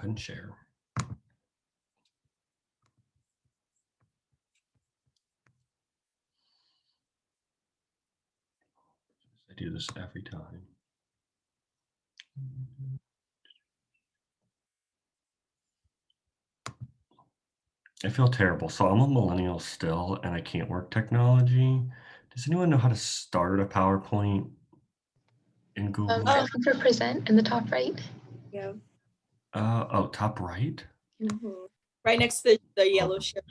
ahead and share. I do this every time. I feel terrible. So I'm a millennial still, and I can't work technology. Does anyone know how to start a PowerPoint in Google? Looking for present in the top right. Yeah. Oh, top right? Right next to the yellow ship.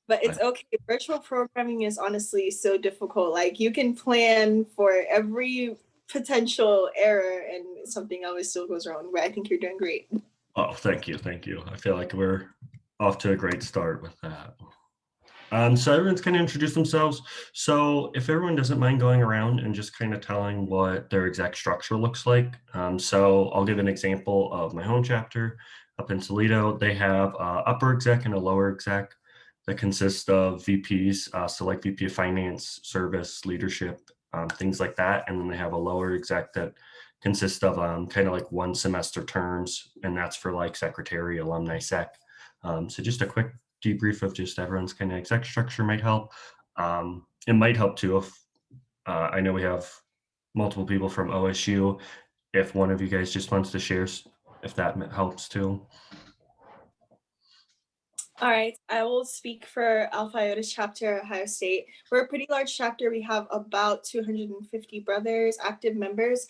But it's okay. Virtual programming is honestly so difficult. Like you can plan for every potential error and something always still goes wrong. But I think you're doing great. Oh, thank you. Thank you. I feel like we're off to a great start with that. So everyone's kind of introduce themselves. So if everyone doesn't mind going around and just kind of telling what their exec structure looks like. So I'll give an example of my home chapter up in Toledo. They have upper exec and a lower exec that consist of VPs, so like VP of Finance, Service, Leadership, things like that. And then they have a lower exec that consists of kind of like 1 semester terms, and that's for like secretary, alumni sec. So just a quick debrief of just everyone's kind of exec structure might help. It might help too if I know we have multiple people from OSU. If one of you guys just wants to share, if that helps too. All right, I will speak for Alpha Iota chapter, Ohio State. We're a pretty large chapter. We have about 250 brothers, active members.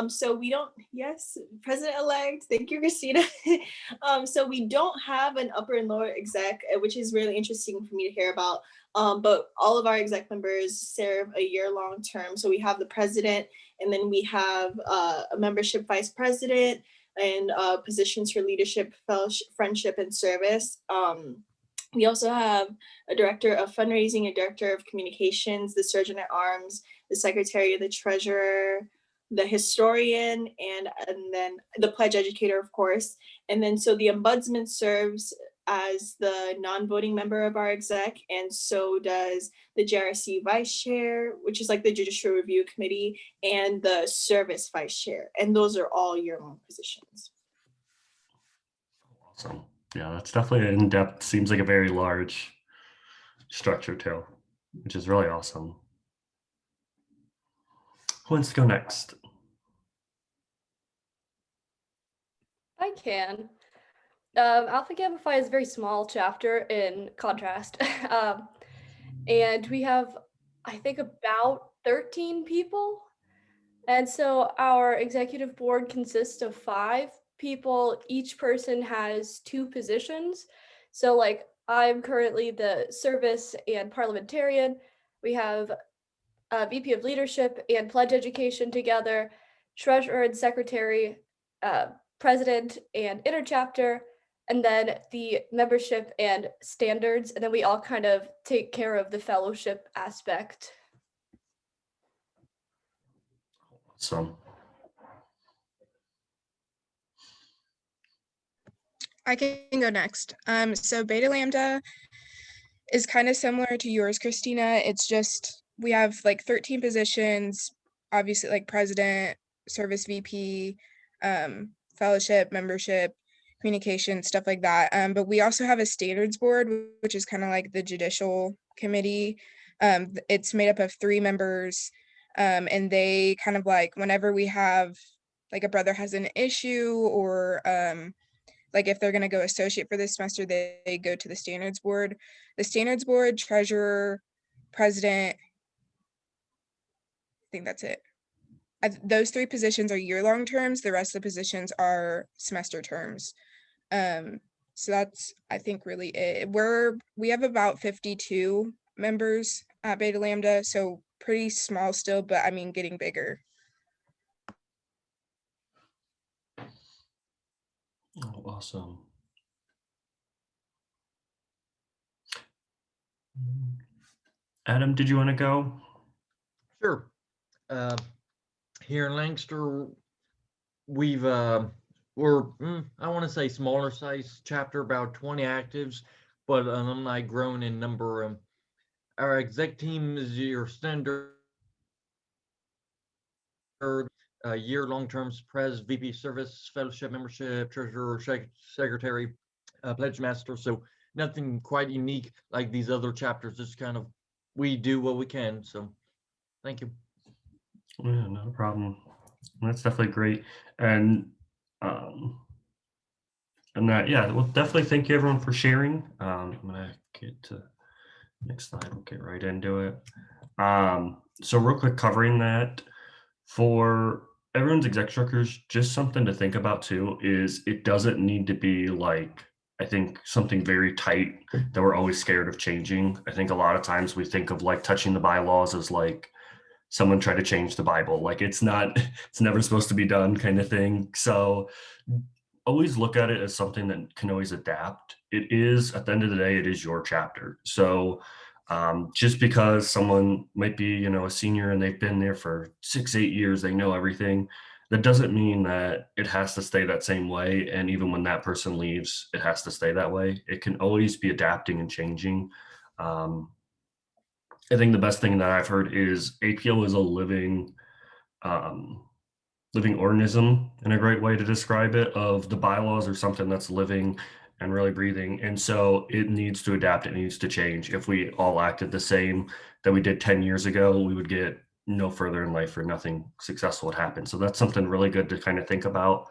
So we don't, yes, President-elect, thank you, Christina. So we don't have an upper and lower exec, which is really interesting for me to hear about. But all of our exec members serve a year-long term. So we have the president, and then we have a membership vice president, and positions for leadership, fellowship, friendship, and service. We also have a director of fundraising, a director of communications, the surgeon at arms, the secretary, the treasurer, the historian, and then the pledge educator, of course. And then so the ombudsman serves as the non-voting member of our exec, and so does the JRC vice chair, which is like the judicial review committee, and the service vice chair. And those are all year-long positions. Awesome. Yeah, that's definitely in-depth. Seems like a very large structure too, which is really awesome. Who wants to go next? I can. Alpha Gamma Phi is a very small chapter in contrast. And we have, I think, about 13 people. And so our executive board consists of 5 people. Each person has 2 positions. So like I'm currently the service and parliamentarian. We have a VP of leadership and pledge education together, treasurer and secretary, president and interchapter, and then the membership and standards. And then we all kind of take care of the fellowship aspect. Awesome. I can go next. So Beta Lambda is kind of similar to yours, Christina. It's just we have like 13 positions, obviously like president, service VP, fellowship, membership, communication, stuff like that. But we also have a standards board, which is kind of like the judicial committee. It's made up of 3 members, and they kind of like whenever we have like a brother has an issue or like if they're going to go associate for this semester, they go to the standards board. The standards board, treasurer, president, I think that's it. Those 3 positions are year-long terms. The rest of the positions are semester terms. So that's, I think, really it. We have about 52 members at Beta Lambda, so pretty small still, but I mean, getting bigger. Oh, awesome. Adam, did you want to go? Sure. Here in Lancaster, we've we're I want to say smaller size chapter, about 20 actives, but alumni grown in number. Our exec team is your standard year long-term pres, VP service, fellowship membership, treasurer, secretary, pledge master. So nothing quite unique like these other chapters. Just kind of we do what we can. So thank you. Yeah, no problem. That's definitely great. And that, yeah, well, definitely thank you everyone for sharing. I'm gonna get to next slide. We'll get right into it. So real quick, covering that for everyone's exec structures, just something to think about too is it doesn't need to be like, I think something very tight that we're always scared of changing. I think a lot of times we think of like touching the bylaws as like someone try to change the Bible. Like it's not, it's never supposed to be done kind of thing. So always look at it as something that can always adapt. It is, at the end of the day, it is your chapter. So just because someone might be, you know, a senior and they've been there for 6-8 years, they know everything. That doesn't mean that it has to stay that same way. And even when that person leaves, it has to stay that way. It can always be adapting and changing. I think the best thing that I've heard is APO is a living organism, in a great way to describe it, of the bylaws are something that's living and really breathing. And so it needs to adapt, it needs to change. If we all acted the same that we did 10 years ago, we would get no further in life or nothing successful would happen. So that's something really good to kind of think about.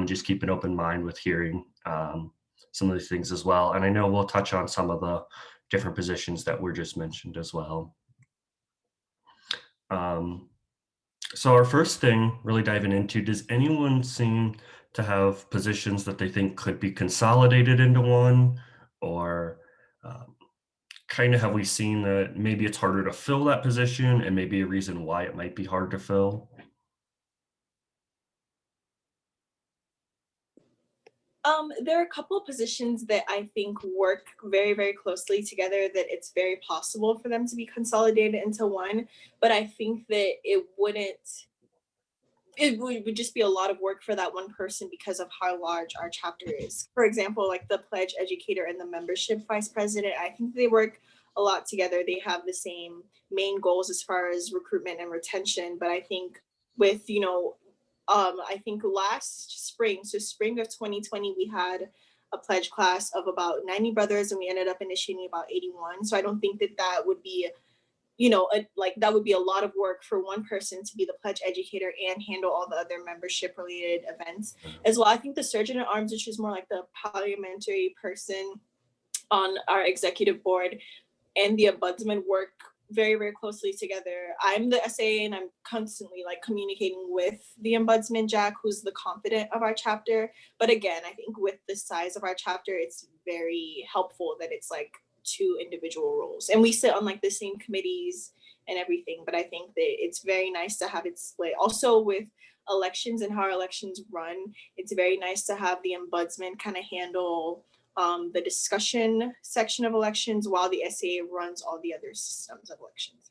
Just keep an open mind with hearing some of these things as well. And I know we'll touch on some of the different positions that were just mentioned as well. So our first thing, really diving into, does anyone seem to have positions that they think could be consolidated into one? Or kind of have we seen that maybe it's harder to fill that position and maybe a reason why it might be hard to fill? There are a couple of positions that I think work very, very closely together, that it's very possible for them to be consolidated into one, but I think that it would just be a lot of work for that one person because of how large our chapter is. For example, like the pledge educator and the membership vice president, I think they work a lot together. They have the same main goals as far as recruitment and retention, but I think with, I think last spring, so spring of 2020, we had a pledge class of about 90 brothers and we ended up initiating about 81. So I don't think that that would be, that would be a lot of work for one person to be the pledge educator and handle all the other membership related events as well. I think the surgeon at arms, which is more like the parliamentary person on our executive board, and the ombudsman work very, very closely together. I'm the SA and I'm constantly like communicating with the ombudsman, Jack, who's the confidant of our chapter. But again, I think with the size of our chapter, it's very helpful that it's like 2 individual roles. And we sit on like the same committees and everything. But I think that it's very nice to have it split. Also with elections and how our elections run, it's very nice to have the ombudsman kind of handle the discussion section of elections while the SAA runs all the other systems of elections.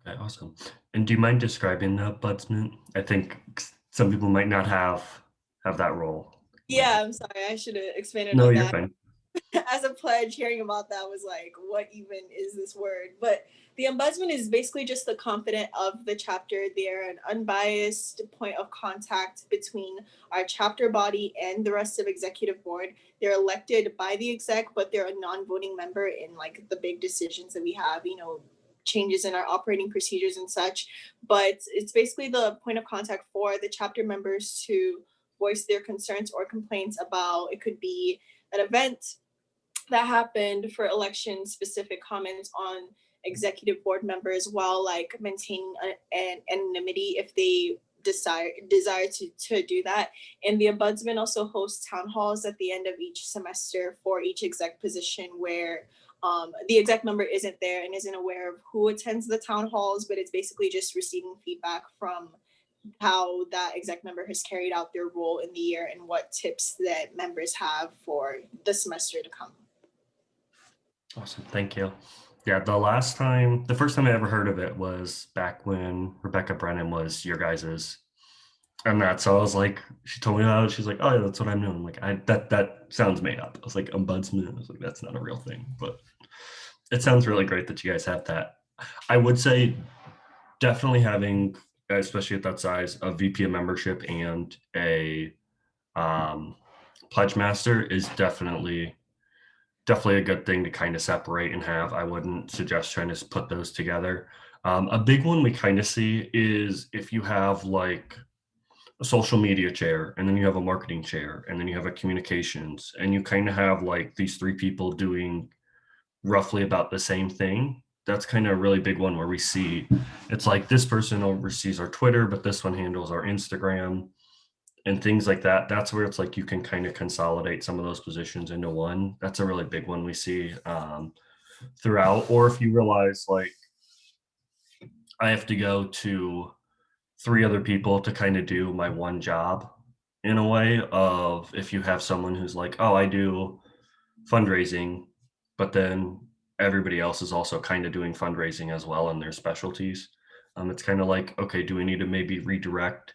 Okay, awesome. And do you mind describing the ombudsman? I think some people might not have that role. Yeah, I'm sorry, I should have expanded No, on you're that. fine. As a pledge, hearing about that was like, what even is this word? But the ombudsman is basically just the confidant of the chapter. They're an unbiased point of contact between our chapter body and the rest of executive board. They're elected by the exec, but they're a non-voting member in like the big decisions that we have, changes in our operating procedures and such. But it's basically the point of contact for the chapter members to voice their concerns or complaints about, it could be an event that happened for election specific comments on executive board members, while like maintaining an anonymity if they desire to do that. And the ombudsman also hosts town halls at the end of each semester for each exec position, where the exec member isn't there and isn't aware of who attends the town halls, but it's basically just receiving feedback from how that exec member has carried out their role in the year and what tips that members have for the semester to come. Awesome, thank you. Yeah, the first time I ever heard of it was back when Rebecca Brennan was your guys's. And so I was like, she told me about it. She's like, oh yeah, that's what I'm doing. I'm like, that sounds made up. I was like, ombudsman. I was like, that's not a real thing, but it sounds really great that you guys have that. I would say definitely having especially at that size, a VP of membership and a pledge master is definitely a good thing to kind of separate and have. I wouldn't suggest trying to put those together. A big one we kind of see is if you have like a social media chair, and then you have a marketing chair, and then you have a communications, and you kind of have like these three people doing roughly about the same thing. That's kind of a really big one where we see it's like this person oversees our Twitter, but this one handles our Instagram and things like that. That's where it's like you can kind of consolidate some of those positions into one. That's a really big one we see throughout. Or if you realize like I have to go to 3 other people to kind of do my one job in a way of if you have someone who's like, oh, I do fundraising, but then everybody else is also kind of doing fundraising as well in their specialties. It's kind of like, okay, do we need to maybe redirect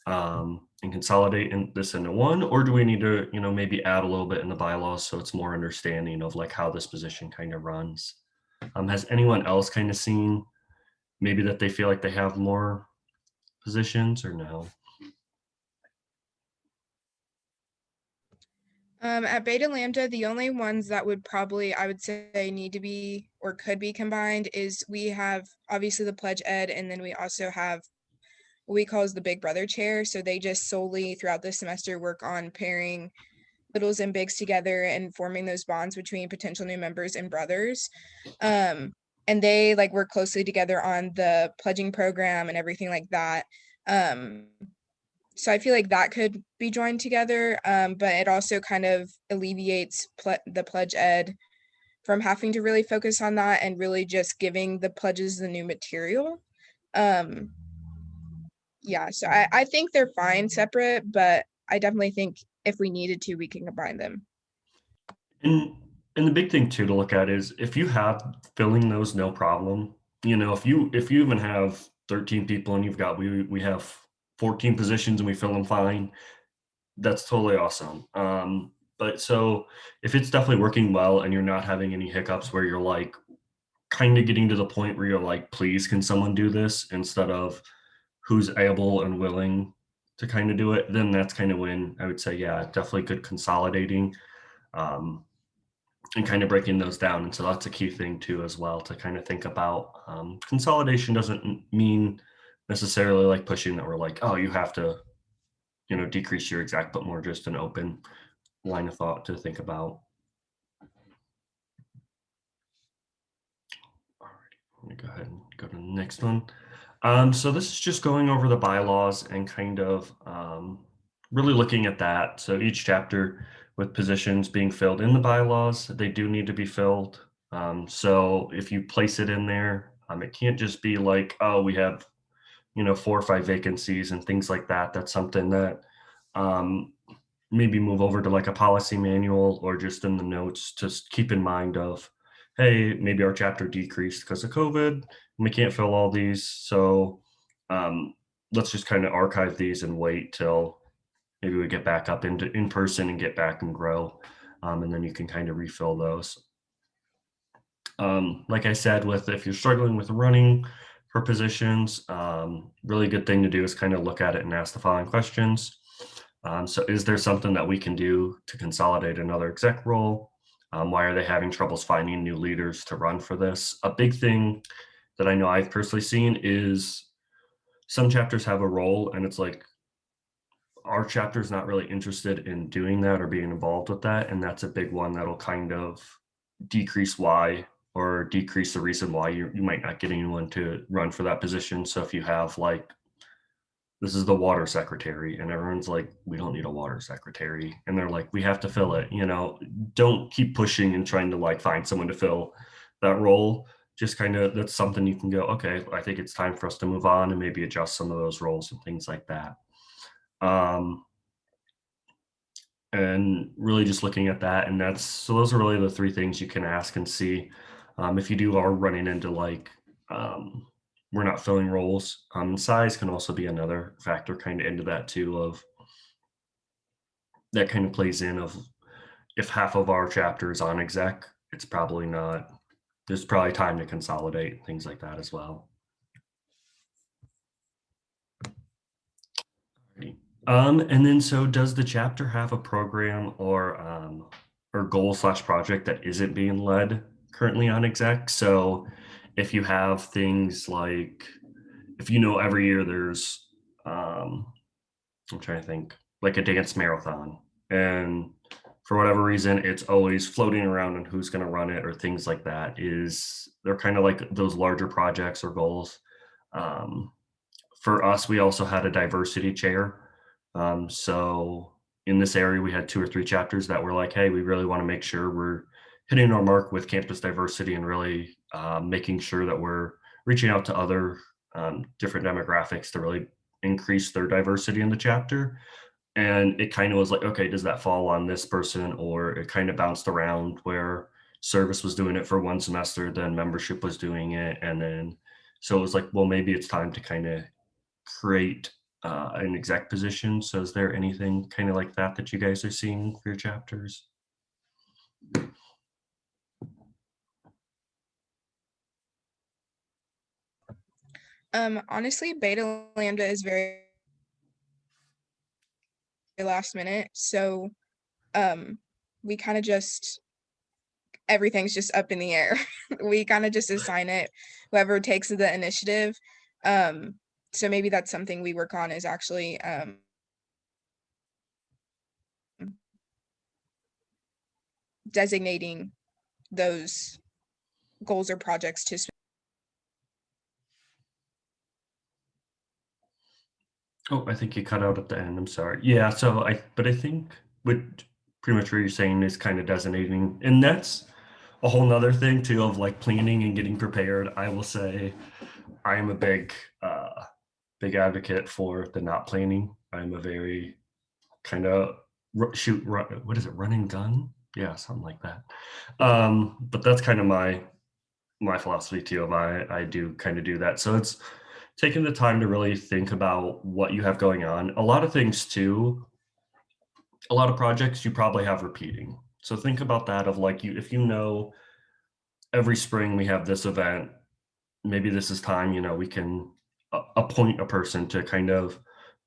and consolidate this into one, or do we need to, maybe add a little bit in the bylaws so it's more understanding of like how this position kind of runs? Has anyone else kind of seen maybe that they feel like they have more positions or no? At Beta Lambda, the only ones that would probably, I would say, need to be or could be combined is we have obviously the pledge ed, and then we also have what we call as the Big Brother chair. So they just solely throughout the semester work on pairing littles and bigs together and forming those bonds between potential new members and brothers. And they like work closely together on the pledging program and everything like that. So I feel like that could be joined together, but it also kind of alleviates the pledge ed from having to really focus on that and really just giving the pledges the new material. Yeah, so I think they're fine separate, but I definitely think if we needed to, we can combine them. And the big thing too to look at is if you have filling those no problem. If you even have 13 people and we have 14 positions and we fill them fine, that's totally awesome. But so if it's definitely working well and you're not having any hiccups where you're like kind of getting to the point where you're like, please, can someone do this instead of who's able and willing to kind of do it, then that's kind of when I would say, yeah, definitely good consolidating and kind of breaking those down. And so that's a key thing too, as well, to kind of think about. Consolidation doesn't mean necessarily like pushing that we're like, oh, you have to, decrease your exec, but more just an open line of thought to think about. All right, I'm gonna go ahead and go to the next one. So this is just going over the bylaws and kind of really looking at that. So each chapter with positions being filled in the bylaws, they do need to be filled. So if you place it in there, it can't just be like, oh, we have, 4 or 5 vacancies and things like that. That's something that maybe move over to like a policy manual or just in the notes to keep in mind of, hey, maybe our chapter decreased because of COVID and we can't fill all these. So let's just kind of archive these and wait till maybe we get back up into in person and get back and grow. And then you can kind of refill those. Like I said, if you're struggling with running for positions, really good thing to do is kind of look at it and ask the following questions. So is there something that we can do to consolidate another exec role? Why are they having troubles finding new leaders to run for this? A big thing that I know I've personally seen is some chapters have a role and it's like our chapter is not really interested in doing that or being involved with that. And that's a big one that'll kind of decrease why or decrease the reason why you might not get anyone to run for that position. So if you have like, this is the water secretary and everyone's like, we don't need a water secretary. And they're like, we have to fill it, don't keep pushing and trying to like find someone to fill that role. Just kind of, that's something you can go, okay, I think it's time for us to move on and maybe adjust some of those roles and things like that. And really just looking at that. And so those are really the 3 things you can ask and see if you are running into like, we're not filling roles. Size can also be another factor kind of into that too, of that kind of plays in of if half of our chapter is on exec, it's probably not, there's probably time to consolidate things like that as well. And then so does the chapter have a program or goal slash project that isn't being led currently on exec? So if you have things like, if you know every year there's I'm trying to think, like a dance marathon, and for whatever reason it's always floating around on who's going to run it or things like that, is they're kind of like those larger projects or goals. Um, for us, we also had a diversity chair. So in this area, we had 2 or 3 chapters that were like, hey, we really want to make sure we're hitting our mark with campus diversity and really making sure that we're reaching out to other different demographics to really increase their diversity in the chapter. And it kind of was like, okay, does that fall on this person? Or it kind of bounced around where service was doing it for 1 semester, then membership was doing it. And then, so it was like, well, maybe it's time to kind of create an exec position. So is there anything kind of like that that you guys are seeing for your chapters? Honestly, Beta Lambda is very last minute, so we kind of just everything's just up in the air. We kind of just assign it whoever takes the initiative. So maybe that's something we work on, is actually designating those goals or projects to Oh, I think you cut out at the end. I'm sorry. Yeah. So but I think what pretty much what you're saying is kind of designating, and that's a whole nother thing too of like planning and getting prepared. I will say I am a big advocate for the not planning. I'm a very kind of what is it, run and gun? Yeah, something like that. But that's kind of my philosophy too. Of I do kind of do that. So it's taking the time to really think about what you have going on. A lot of things too, a lot of projects you probably have repeating. So think about that of like, you, if you know every spring we have this event, maybe this is time, we can appoint a person to kind of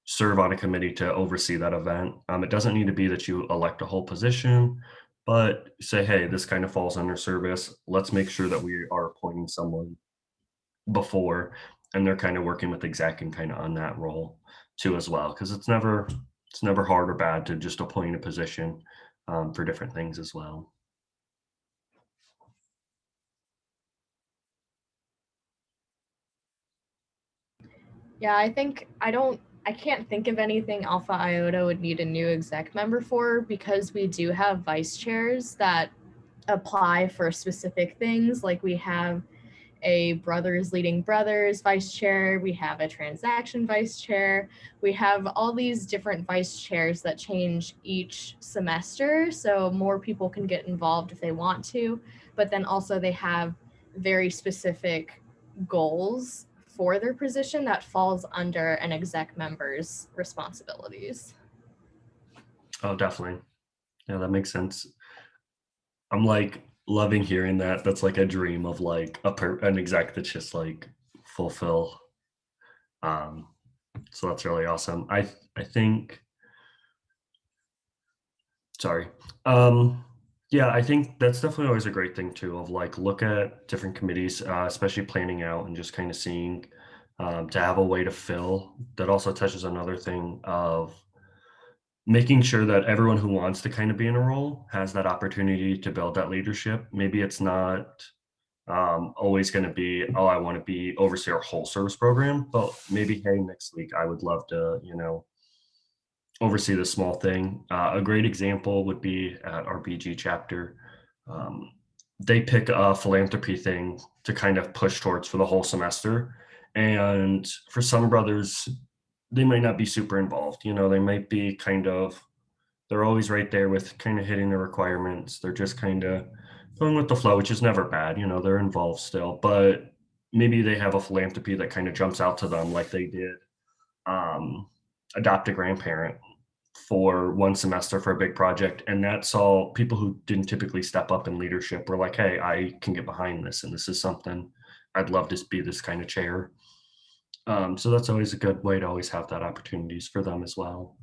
serve on a committee to oversee that event. It doesn't need to be that you elect a whole position, but say, hey, this kind of falls under service. Let's make sure that we are appointing someone before, and they're kind of working with exec and kind of on that role too as well, because it's never hard or bad to just appoint a position for different things as well. Yeah, I can't think of anything Alpha Iota would need a new exec member for, because we do have vice chairs that apply for specific things. Like we have a brothers leading brothers vice chair, we have a transaction vice chair, we have all these different vice chairs that change each semester, so more people can get involved if they want to, but then also they have very specific goals for their position that falls under an exec member's responsibilities. Oh, definitely. Yeah, that makes sense. I'm like loving hearing that. That's like a dream of like an exec that's just like fulfill. Um, so that's really awesome. I think. Sorry. Um, yeah, I think that's definitely always a great thing too. Of like look at different committees, especially planning out and just kind of seeing to have a way to fill. That also touches another thing of making sure that everyone who wants to kind of be in a role has that opportunity to build that leadership. Maybe it's not always going to be, oh, I want to be oversee our whole service program, but maybe, hey, next week I would love to, oversee this small thing. A great example would be at our BG chapter. Um, they pick a philanthropy thing to kind of push towards for the whole semester. And for some brothers, they might not be super involved. They might be kind of, they're always right there with kind of hitting the requirements. They're just kind of going with the flow, which is never bad. They're involved still, but maybe they have a philanthropy that kind of jumps out to them, like they did adopt a grandparent for 1 semester for a big project. And that's all people who didn't typically step up in leadership were like, hey, I can get behind this. And this is something I'd love to be this kind of chair. So that's always a good way to always have that opportunities for them as well.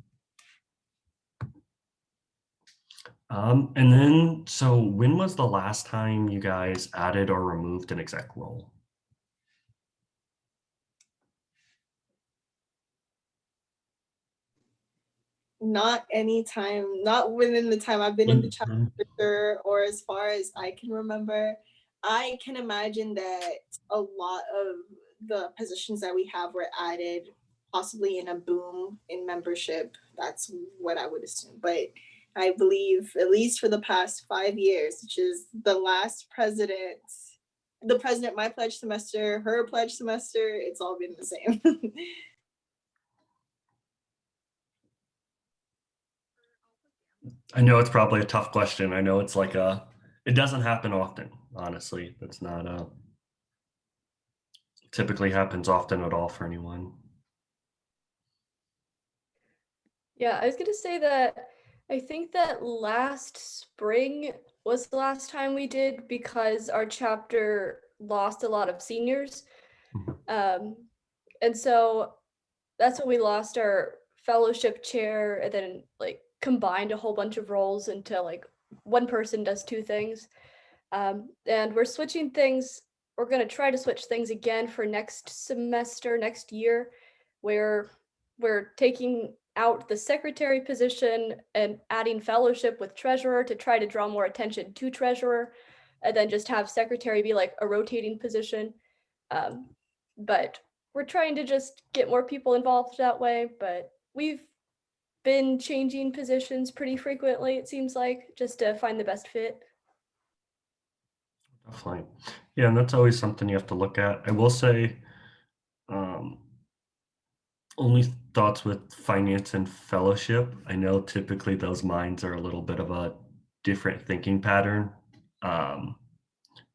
And then, so when was the last time you guys added or removed an exec role? Not any time, not within the time I've been in the chapter or as far as I can remember. I can imagine that a lot of the positions that we have were added possibly in a boom in membership. That's what I would assume. But I believe, at least for the past 5 years, which is the last president, the president, my pledge semester, her pledge semester, it's all been the same. I know it's probably a tough question. I know it's like it doesn't happen often, honestly. It's not typically happens often at all for anyone. Yeah, I was gonna say that I think that last spring was the last time we did because our chapter lost a lot of seniors. And so that's when we lost our fellowship chair and then like combined a whole bunch of roles into like one person does two things. And we're switching things. We're going to try to switch things again for next semester, next year, where we're taking out the secretary position and adding fellowship with treasurer to try to draw more attention to treasurer, and then just have secretary be like a rotating position. But we're trying to just get more people involved that way. But we've been changing positions pretty frequently, it seems like, just to find the best fit. Definitely. Yeah, and that's always something you have to look at. I will say, only thoughts with finance and fellowship. I know typically those minds are a little bit of a different thinking pattern.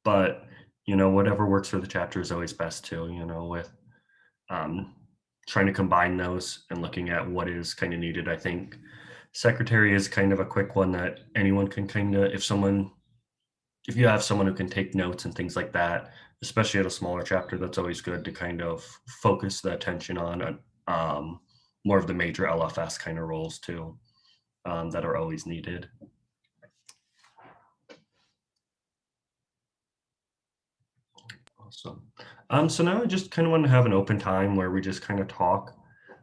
But whatever works for the chapter is always best too, with trying to combine those and looking at what is kind of needed. I think secretary is kind of a quick one that anyone can kind of, if you have someone who can take notes and things like that, especially at a smaller chapter, that's always good to kind of focus the attention on more of the major LFS kind of roles too, that are always needed. Awesome. So now I just kind of want to have an open time where we just kind of talk.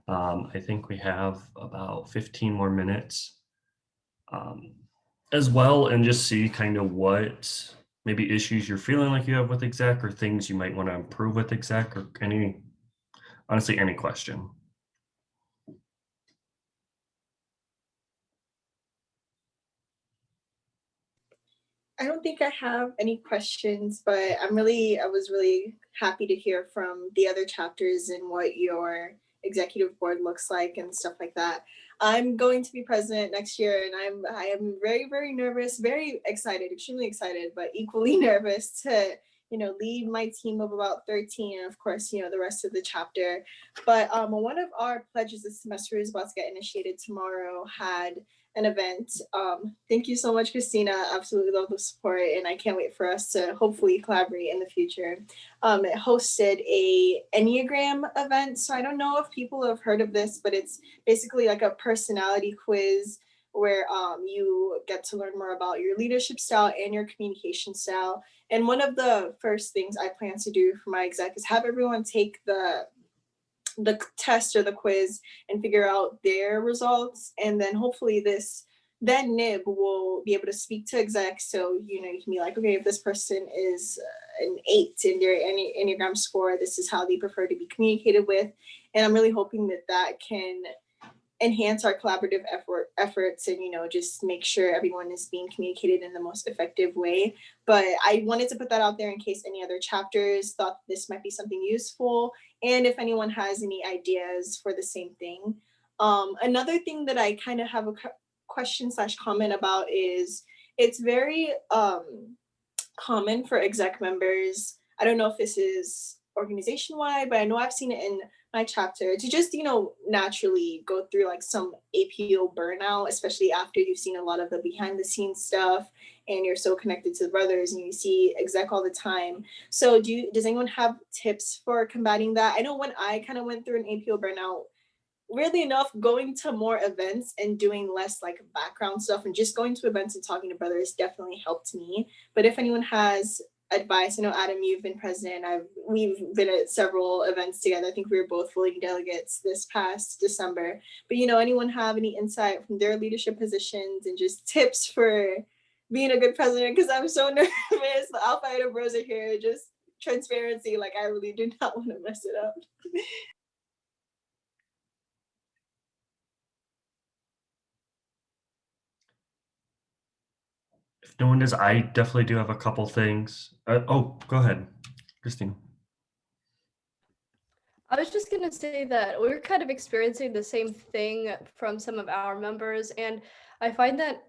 I think we have about 15 more minutes as well, and just see kind of what maybe issues you're feeling like you have with exec, or things you might want to improve with exec, or honestly, any question. I don't think I have any questions, but I was really happy to hear from the other chapters and what your executive board looks like and stuff like that. I'm going to be president next year, and I am very, very nervous, very excited, extremely excited, but equally nervous to lead my team of about 13, and of course, the rest of the chapter. But one of our pledges this semester is about to get initiated tomorrow, had an event. Thank you so much, Christina. Absolutely love the support, and I can't wait for us to hopefully collaborate in the future. It hosted a Enneagram event. So I don't know if people have heard of this, but it's basically like a personality quiz where you get to learn more about your leadership style and your communication style. And one of the first things I plan to do for my exec is have everyone take the test or the quiz and figure out their results, and then hopefully then NIB will be able to speak to exec, so you can be like, okay, if this person is an 8 in their Enneagram score, this is how they prefer to be communicated with. And I'm really hoping that can enhance our collaborative efforts and just make sure everyone is being communicated in the most effective way. But I wanted to put that out there in case any other chapters thought this might be something useful, and if anyone has any ideas for the same thing. Another thing that I kind of have a question/comment about is it's very common for exec members, I don't know if this is organization-wide, but I know I've seen it in my chapter, to just naturally go through like some APO burnout, especially after you've seen a lot of the behind the scenes stuff and you're so connected to the brothers and you see exec all the time. So does anyone have tips for combating that? I know when I kind of went through an APO burnout, weirdly enough, going to more events and doing less like background stuff and just going to events and talking to brothers definitely helped me. But if anyone has advice, I know Adam, you've been president. We've been at several events together. I think we were both voting delegates this past December. But anyone have any insight from their leadership positions and just tips for being a good president? Because I'm so nervous. The Alpha Iota Bros are here. Just transparency. Like I really do not want to mess it up. If no one does, I definitely do have a couple things. Oh, go ahead, Christine. I was just gonna say that we're kind of experiencing the same thing from some of our members, and I find that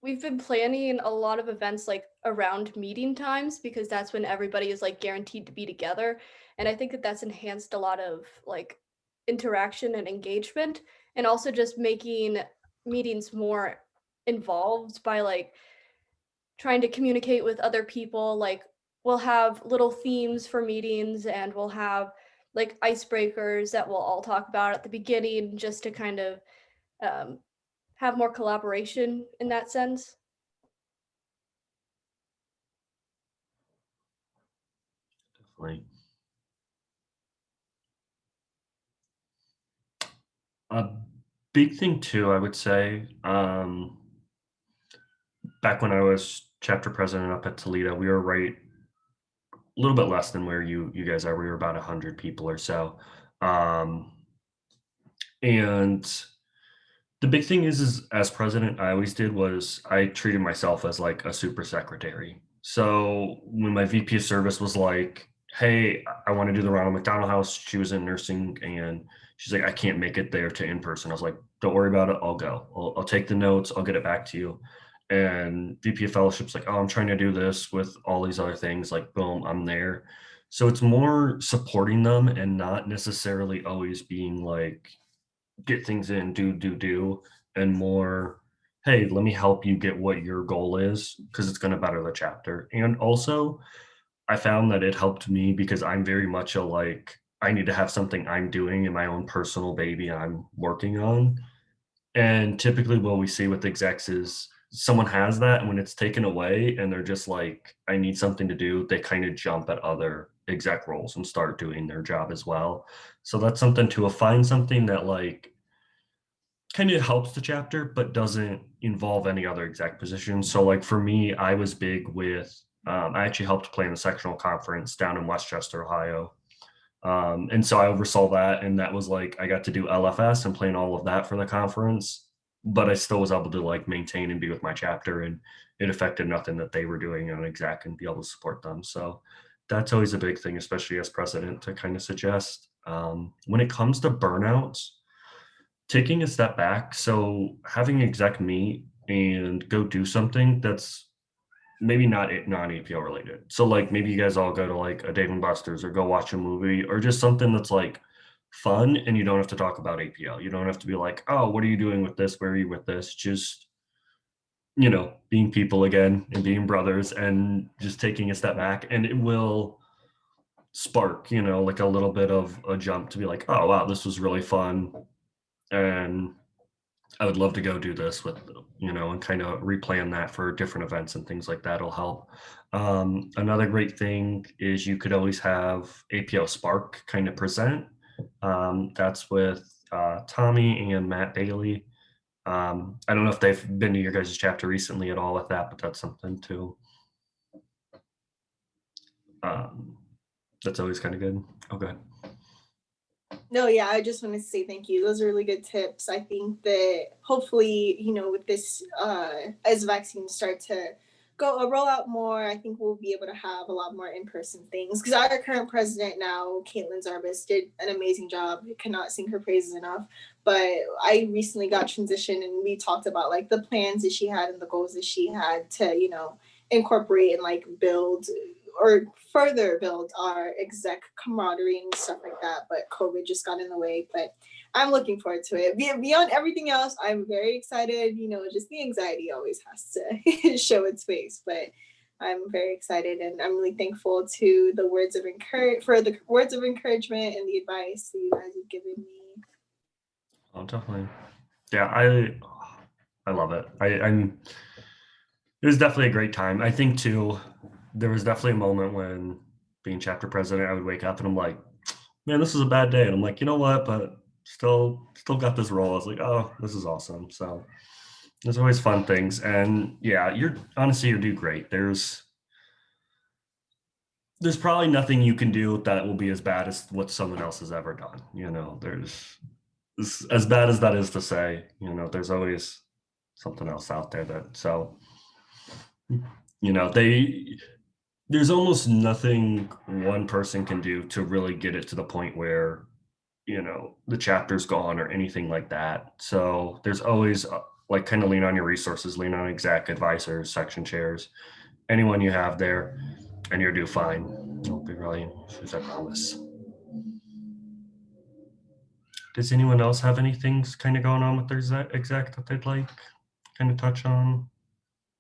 we've been planning a lot of events like around meeting times because that's when everybody is like guaranteed to be together, and I think that that's enhanced a lot of like interaction and engagement, and also just making meetings more involved by like trying to communicate with other people. Like we'll have little themes for meetings and we'll have like icebreakers that we'll all talk about at the beginning just to kind of um, have more collaboration in that sense. Definitely. A big thing too, I would say, back when I was chapter president up at Toledo, we were right a little bit less than where you guys are. We were about 100 people or so. And the big thing is as president, I always did was I treated myself as like a super secretary. So when my VP of service was like, hey, I want to do the Ronald McDonald House, she was in nursing and she's like, I can't make it there to in person. I was like, don't worry about it. I'll go. I'll take the notes. I'll get it back to you. And VP of fellowship's like, oh, I'm trying to do this with all these other things. Like, boom, I'm there. So it's more supporting them and not necessarily always being like, get things in, do, and more, hey, let me help you get what your goal is because it's going to better the chapter. And also, I found that it helped me because I'm very much a like, I need to have something I'm doing in my own personal baby I'm working on. And typically, what we see with execs is someone has that, and when it's taken away and they're just like, I need something to do, they kind of jump at other exec roles and start doing their job as well. So that's something to find something that like kind of helps the chapter, but doesn't involve any other exec positions. So like for me, I was big with, I actually helped plan the sectional conference down in Westchester, Ohio. And so I oversaw that, and that was like I got to do LFS and plan all of that for the conference, but I still was able to like maintain and be with my chapter, and it affected nothing that they were doing on exec and be able to support them. So that's always a big thing, especially as president, to kind of suggest. When it comes to burnouts, taking a step back, so having exec meet and go do something that's maybe not non-APL related. So like maybe you guys all go to like a Dave and Buster's or go watch a movie or just something that's like fun and you don't have to talk about APL. You don't have to be like, oh, what are you doing with this? Where are you with this? Just, being people again and being brothers and just taking a step back, and it will spark, like a little bit of a jump to be like, oh wow, this was really fun. And I would love to go do this with, and kind of replan that for different events and things like that will help. Another great thing is you could always have APO Spark kind of present. That's with Tommy and Matt Bailey. I don't know if they've been to your guys' chapter recently at all with that, but that's something too. That's always kind of good. Okay. No, yeah, I just want to say thank you. Those are really good tips. I think that hopefully, with this, as vaccines start to roll out more, I think we'll be able to have a lot more in-person things. Because our current president now, Caitlin Zarbas, did an amazing job. I cannot sing her praises enough. But I recently got transitioned, and we talked about like the plans that she had and the goals that she had to, incorporate and like build or further build our exec camaraderie and stuff like that. But COVID just got in the way. But I'm looking forward to it. Beyond everything else, I'm very excited. Just the anxiety always has to show its face. But I'm very excited, and I'm really thankful to the words of encouragement and the advice that you guys have given me. Oh, definitely. Yeah, I love it. It was definitely a great time. I think too, there was definitely a moment when being chapter president, I would wake up and I'm like, man, this is a bad day. And I'm like, you know what? But still got this role. I was like, oh, this is awesome. So there's always fun things. And yeah, you're do great. There's probably nothing you can do that will be as bad as what someone else has ever done. There's as bad as that is to say, there's always something else out there there's almost nothing one person can do to really get it to the point where, the chapter's gone or anything like that. So there's always like kind of lean on your resources, lean on exec advisors, section chairs, anyone you have there, and you'll do fine. Don't be really issues, I promise. Does anyone else have anything kind of going on with their exec that they'd like kind of touch on?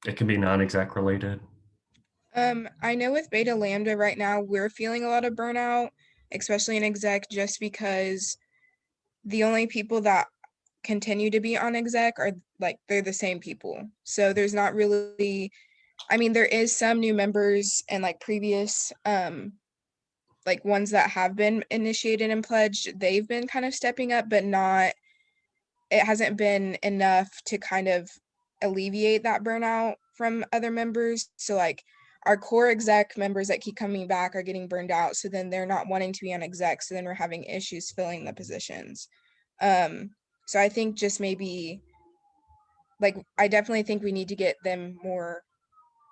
It can be non-exec related. I know with Beta Lambda right now, we're feeling a lot of burnout, especially in exec, just because the only people that continue to be on exec are like they're the same people. So there's not really, I mean, there is some new members and like previous like ones that have been initiated and pledged, they've been kind of stepping up, but not, it hasn't been enough to kind of alleviate that burnout from other members. So like our core exec members that keep coming back are getting burned out. So then they're not wanting to be on exec. So then we're having issues filling the positions. So I think just maybe like, I definitely think we need to get them more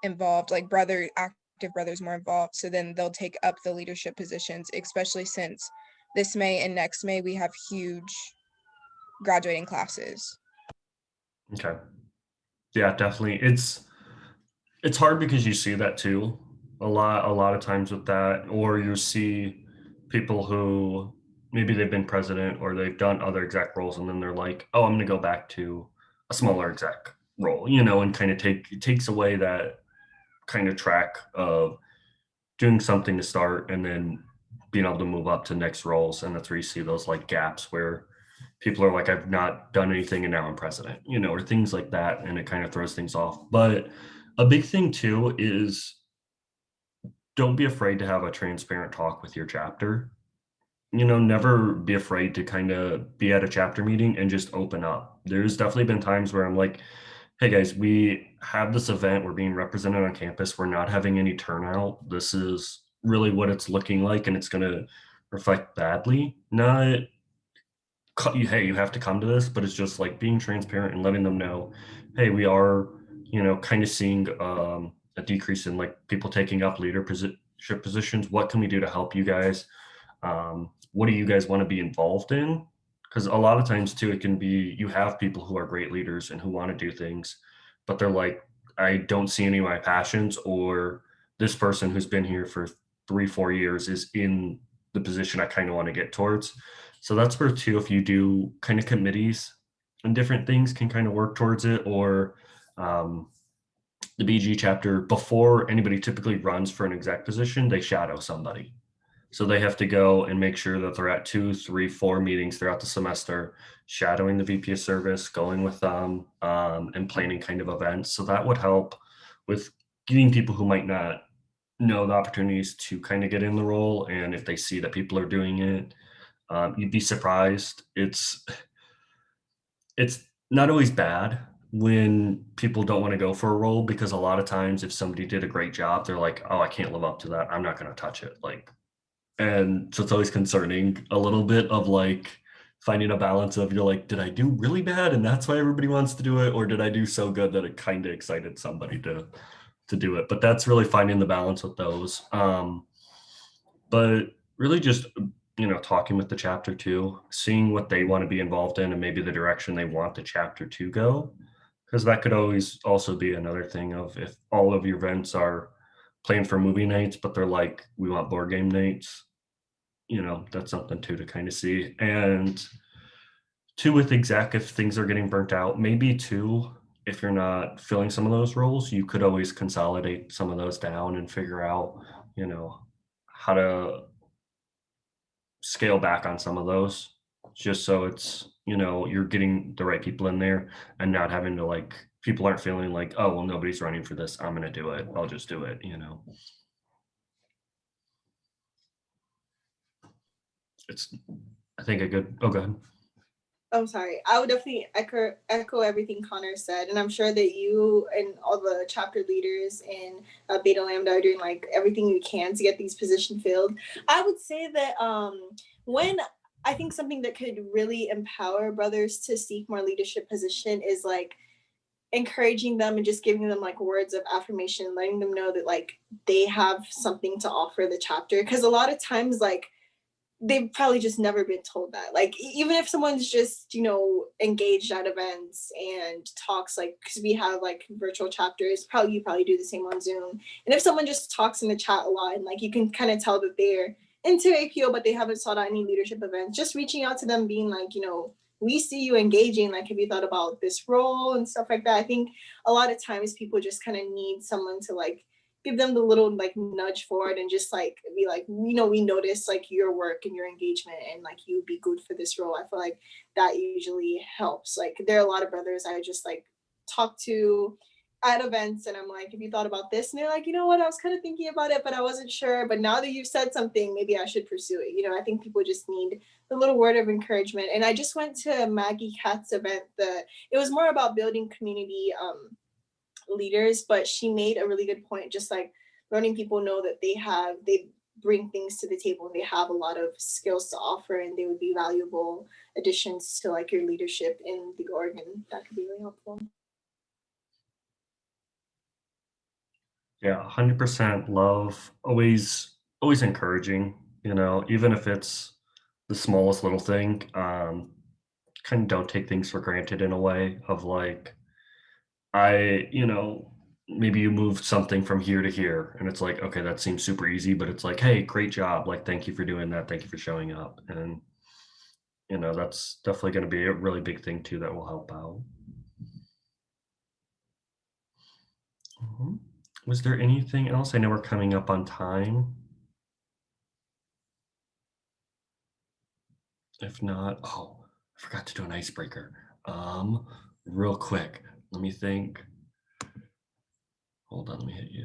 involved, like active brothers more involved. So then they'll take up the leadership positions, especially since this May and next May, we have huge graduating classes. Okay. Yeah, definitely. It's hard because you see that too a lot of times with that, or you see people who maybe they've been president or they've done other exec roles and then they're like, oh, I'm going to go back to a smaller exec role, and kind of takes away that kind of track of doing something to start and then being able to move up to next roles. And that's where you see those like gaps where people are like, I've not done anything and now I'm president, or things like that. And it kind of throws things off. But a big thing too is don't be afraid to have a transparent talk with your chapter. Never be afraid to kind of be at a chapter meeting and just open up. There's definitely been times where I'm like, hey guys, we have this event, we're being represented on campus, we're not having any turnout. This is really what it's looking like, and it's going to reflect badly. Not, hey, you have to come to this, but it's just like being transparent and letting them know, hey, we are, kind of seeing a decrease in like people taking up leadership positions. What can we do to help you guys? What do you guys want to be involved in? Because a lot of times too, it can be you have people who are great leaders and who want to do things, but they're like, I don't see any of my passions, or this person who's been here for 3-4 years is in the position I kind of want to get towards. So that's where too, if you do kind of committees and different things can kind of work towards it, or the BG chapter, before anybody typically runs for an exec position, they shadow somebody. So they have to go and make sure that they're at 2, 3, 4 meetings throughout the semester, shadowing the VP of service, going with them, and planning kind of events. So that would help with getting people who might not know the opportunities to kind of get in the role. And if they see that people are doing it, you'd be surprised. It's not always bad when people don't want to go for a role, because a lot of times if somebody did a great job, they're like, oh, I can't live up to that, I'm not going to touch it. And so it's always concerning a little bit of like finding a balance of, you're like, did I do really bad and that's why everybody wants to do it, or did I do so good that it kind of excited somebody to do it? But that's really finding the balance with those. But really just talking with the chapter too, seeing what they want to be involved in and maybe the direction they want the chapter to go, because that could always also be another thing of, if all of your events are planned for movie nights but they're like, we want board game nights, that's something too to kind of see. And two, with exec, if things are getting burnt out, maybe two, if you're not filling some of those roles, you could always consolidate some of those down and figure out how to scale back on some of those, just so it's you know, you're getting the right people in there and not having to like, people aren't feeling like, oh, well, nobody's running for this. I'm going to do it. I'll just do it, you know. It's, I think a good, oh, go ahead. Oh, sorry. I would definitely echo everything Connor said, and I'm sure that you and all the chapter leaders in Beta Lambda are doing like everything you can to get these positions filled. I would say that when I think something that could really empower brothers to seek more leadership position is like encouraging them and just giving them like words of affirmation, letting them know that like they have something to offer the chapter. Because a lot of times, like they've probably just never been told that. Like even if someone's just, you know, engaged at events and talks, like because we have like virtual chapters, you probably do the same on Zoom. And if someone just talks in the chat a lot and like you can kind of tell that they're into APO but they haven't sought out any leadership events, just reaching out to them, being like, you know, we see you engaging, like have you thought about this role and stuff like that. I think a lot of times people just kind of need someone to like give them the little like nudge forward and just like be like, you know, we notice like your work and your engagement and like you'd be good for this role. I feel like that usually helps. Like there are a lot of brothers I just like talk to at events and I'm like, have you thought about this? And they're like, you know what, I was kind of thinking about it, but I wasn't sure. But now that you've said something, maybe I should pursue it. You know, I think people just need the little word of encouragement. And I just went to Maggie Katz's event. It was more about building community leaders, but she made a really good point, just like letting people know that they bring things to the table and they have a lot of skills to offer and they would be valuable additions to like your leadership in the org, and that could be really helpful. Yeah, 100% love, always encouraging, you know, even if it's the smallest little thing. Kind of don't take things for granted in a way of like, you know, maybe you moved something from here to here and it's like, okay, that seems super easy, but it's like, hey, great job. Like, thank you for doing that. Thank you for showing up. And, you know, that's definitely going to be a really big thing too that will help out. Was there anything else? I know we're coming up on time. If not, oh, I forgot to do an icebreaker. Real quick, let me think. Hold on, let me hit you.